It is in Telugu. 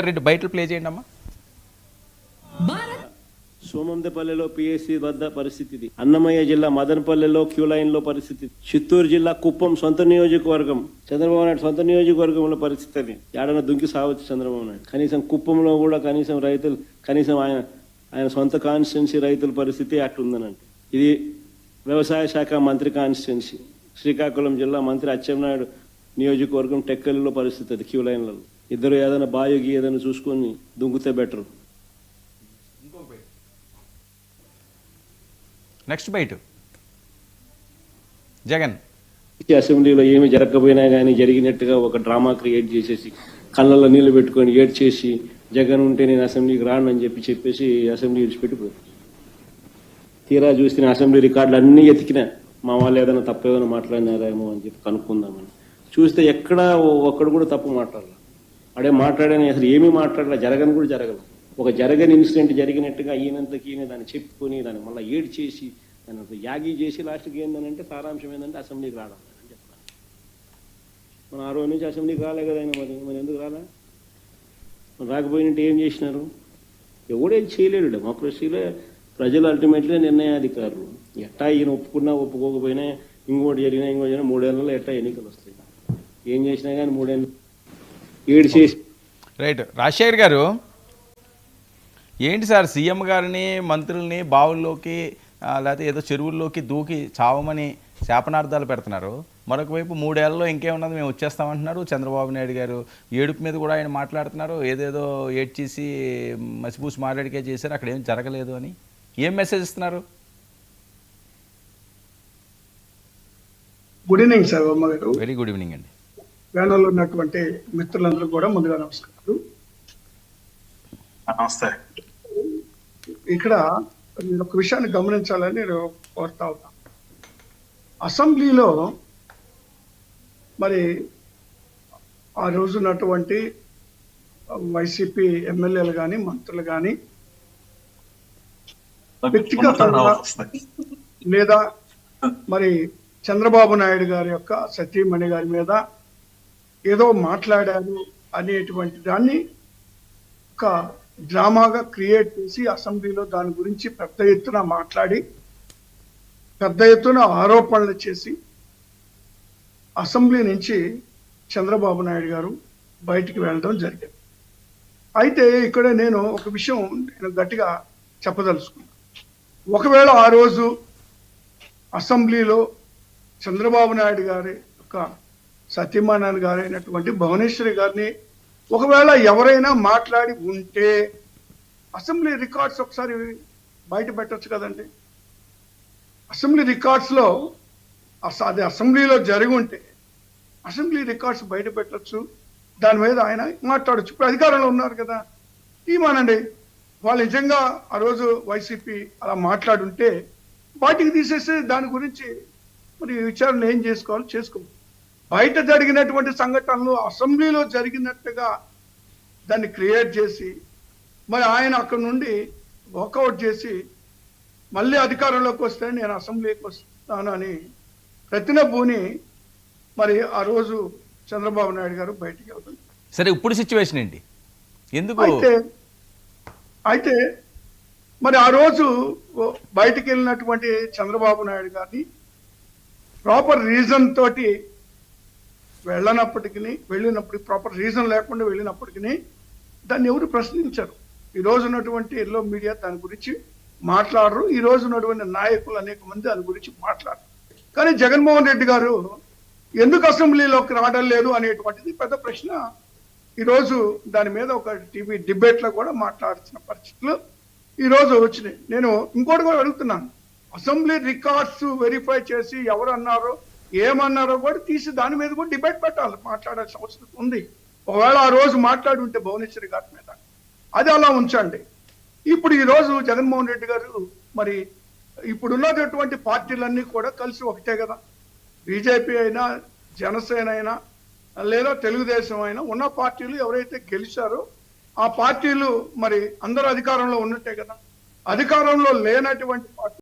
రెండు బయటలు ప్లే చేయండి అమ్మా. సోమందపల్లిలో పిఎస్సి వద్ద పరిస్థితి, అన్నమయ్య జిల్లా మదనపల్లిలో క్యూ లైన్ లో పరిస్థితి, చిత్తూరు జిల్లా కుప్పం సొంత నియోజకవర్గం, చంద్రబాబు నాయుడు సొంత నియోజకవర్గంలో పరిస్థితి అది. ఏడన్నా దుంకి సావచ్చు చంద్రబాబు నాయుడు. కనీసం కుప్పంలో కూడా కనీసం రైతులు, కనీసం ఆయన సొంత కాన్స్టిట్యున్సీ రైతుల పరిస్థితి అట్లుందనంటే. ఇది వ్యవసాయ శాఖ మంత్రి కాన్స్టిట్యున్సీ. శ్రీకాకుళం జిల్లా మంత్రి అచ్చెన్నాయుడు నియోజకవర్గం టెక్కలిలో పరిస్థితి అది. క్యూ లైన్లలో ఇద్దరు ఏదైనా బాయోగి ఏదైనా చూసుకొని దుంకుతే బెటర్. నెక్స్ట్ బయట జగన్ అసెంబ్లీలో ఏమి జరగకపోయినా కానీ జరిగినట్టుగా ఒక డ్రామా క్రియేట్ చేసేసి కళ్ళల్లో నీళ్లు పెట్టుకొని ఏడ్ చేసి జగన్ ఉంటే నేను అసెంబ్లీకి రానని చెప్పేసి అసెంబ్లీ విడిచిపెట్టిపోయారు. తీరా చూస్తే అసెంబ్లీ రికార్డులు అన్నీ ఎతికినా మా వాళ్ళు ఏదైనా తప్పు ఏదైనా మాట్లాడినారేమో అని చెప్పి కనుక్కుందామని చూస్తే ఎక్కడా ఒక్కడు కూడా తప్పు మాట్లాడాలి. అడే మాట్లాడని అసలు ఏమీ మాట్లాడాలి, జరగని కూడా జరగదు. ఒక జరగని ఇన్సిడెంట్ జరిగినట్టుగా ఈయన దాన్ని చెప్పుకొని దాన్ని మళ్ళీ ఏడ్ చేసి దాన్ని యాగి చేసి లాస్ట్కి ఏంటంటే సారాంశం ఏంటంటే అసెంబ్లీకి రావడం అని చెప్తాను. మనం ఆ రోజు నుంచి అసెంబ్లీకి రాలే కదా ఆయన. మరి ఎందుకు రాలే? రాకపోయినట్టు ఏం చేసినారు? ఎవడేం చేయలేడు. డెమోక్రసీలో ప్రజలు అల్టిమేట్లీ నిర్ణయాధికారులు. ఎట్టా ఈయన ఒప్పుకున్నా ఒప్పుకోకపోయినా ఇంకోటి జరిగినా 3 ఏళ్లలో ఎట్టా ఎన్నికలు వస్తాయి. ఏం చేసినా కానీ 3 ఏళ్ళు ఏడు చేసి. రైట్. రాజశేఖర్ గారు ఏంటి సార్ సీఎం గారిని మంత్రుల్ని బావుల్లోకి లేకపోతే ఏదో చెరువుల్లోకి దూకి చావమని శాపనార్థాలు పెడుతున్నారు. మరొక వైపు 3 ఏళ్లలో ఇంకేమున్నది మేము వచ్చేస్తామంటున్నారు. చంద్రబాబు నాయుడు గారు ఏడుపు మీద కూడా ఆయన మాట్లాడుతున్నారు. ఏదేదో ఏడ్చేసి మసిపూసి మాట్లాడికే చేశారు, అక్కడ ఏం జరగలేదు అని. ఏం మెసేజ్ ఇస్తున్నారు? గుడ్ ఈవినింగ్ సార్ వర్మ గారు. వెరీ గుడ్ ఈవినింగ్ అండి. ప్యానల్లో ఉన్నటువంటి మిత్రులందరూ కూడా ముందుగా నమస్కారాలు. నమస్తే. ఇక్కడ నేను ఒక విషయాన్ని గమనించాలని నేను కోరుతా ఉన్నాను. అసెంబ్లీలో మరి ఆ రోజు ఉన్నటువంటి వైసీపీ ఎమ్మెల్యేలు కానీ మంత్రులు కానీ వ్యక్తిగతంగా లేదా మరి చంద్రబాబు నాయుడు గారి యొక్క సతీమణి గారి మీద ఏదో మాట్లాడారు అనేటువంటి దాన్ని ఒక డ్రామాగా క్రియేట్ చేసి అసెంబ్లీలో దాని గురించి పెద్ద ఎత్తున మాట్లాడి పెద్ద ఎత్తున ఆరోపణలు చేసి అసెంబ్లీ నుంచి చంద్రబాబు నాయుడు గారు బయటికి వెళ్ళడం జరిగింది. అయితే ఇక్కడ నేను ఒక విషయం నేను గట్టిగా చెప్పదలుచుకున్నాను. ఒకవేళ ఆ రోజు అసెంబ్లీలో చంద్రబాబు నాయుడు గారి యొక్క సత్యనారాయణ గారు అయినటువంటి భువనేశ్వరి గారిని ఒకవేళ ఎవరైనా మాట్లాడి ఉంటే అసెంబ్లీ రికార్డ్స్ ఒకసారి బయట పెట్టచ్చు కదండి. అసెంబ్లీ రికార్డ్స్లో అది అసెంబ్లీలో జరిగి ఉంటే అసెంబ్లీ రికార్డ్స్ బయట పెట్టచ్చు. దాని మీద ఆయన మాట్లాడచ్చు. ఇప్పుడు అధికారంలో ఉన్నారు కదా, ఏమనండి. వాళ్ళు నిజంగా ఆ రోజు వైసీపీ అలా మాట్లాడుంటే బయటికి తీసేసి దాని గురించి మరి విచారణ ఏం చేసుకోవాలో చేసుకో. బయట జరిగినటువంటి సంఘటనలు అసెంబ్లీలో జరిగినట్టుగా దాన్ని క్రియేట్ చేసి మరి ఆయన అక్కడ నుండి వాకౌట్ చేసి మళ్ళీ అధికారంలోకి వస్తే నేను అసెంబ్లీకి వస్తాను అని ప్రతినబూని మరి ఆ రోజు చంద్రబాబు నాయుడు గారు బయటికి వెళ్తుంది. సరే, ఇప్పుడు సిచ్యువేషన్ ఏంటి? ఎందుకు అయితే మరి ఆ రోజు బయటికి వెళ్ళినటువంటి చంద్రబాబు నాయుడు గారిని ప్రాపర్ రీజన్ తోటి వెళ్ళినప్పటికీ ప్రాపర్ రీజన్ లేకుండా వెళ్ళినప్పటికీ దాన్ని ఎవరు ప్రశ్నించారు. ఈ రోజు ఉన్నటువంటి ఎల్లో మీడియా దాని గురించి మాట్లాడరు. ఈ రోజు ఉన్నటువంటి నాయకులు అనేక మంది దాని గురించి మాట్లాడరు. కానీ జగన్మోహన్ రెడ్డి గారు ఎందుకు అసెంబ్లీలోకి రావడం లేదు అనేటువంటిది పెద్ద ప్రశ్న. ఈరోజు దాని మీద ఒక టీవీ డిబేట్లో కూడా మాట్లాడాల్సిన పరిస్థితులు ఈరోజు వచ్చినాయి. నేను ఇంకోటి కూడా అడుగుతున్నాను. అసెంబ్లీ రికార్డ్స్ వెరిఫై చేసి ఎవరు అన్నారో ఏమన్నారో కూడా తీసి దాని మీద కూడా డిబేట్ పెట్టాలి, మాట్లాడాల్సిన అవసరం ఉంది. ఒకవేళ ఆ రోజు మాట్లాడి ఉంటే భువనేశ్వరి గారి మీద అది అలా ఉంచండి. ఇప్పుడు ఈ రోజు జగన్మోహన్ రెడ్డి గారు మరి ఇప్పుడు ఉన్నటువంటి పార్టీలన్నీ కూడా కలిసి ఒకటే కదా. బీజేపీ అయినా జనసేన అయినా లేదా తెలుగుదేశం అయినా ఉన్న పార్టీలు ఎవరైతే గెలిచారో ఆ పార్టీలు మరి అందరూ అధికారంలో ఉన్నట్టే కదా. అధికారంలో లేనటువంటి పార్టీ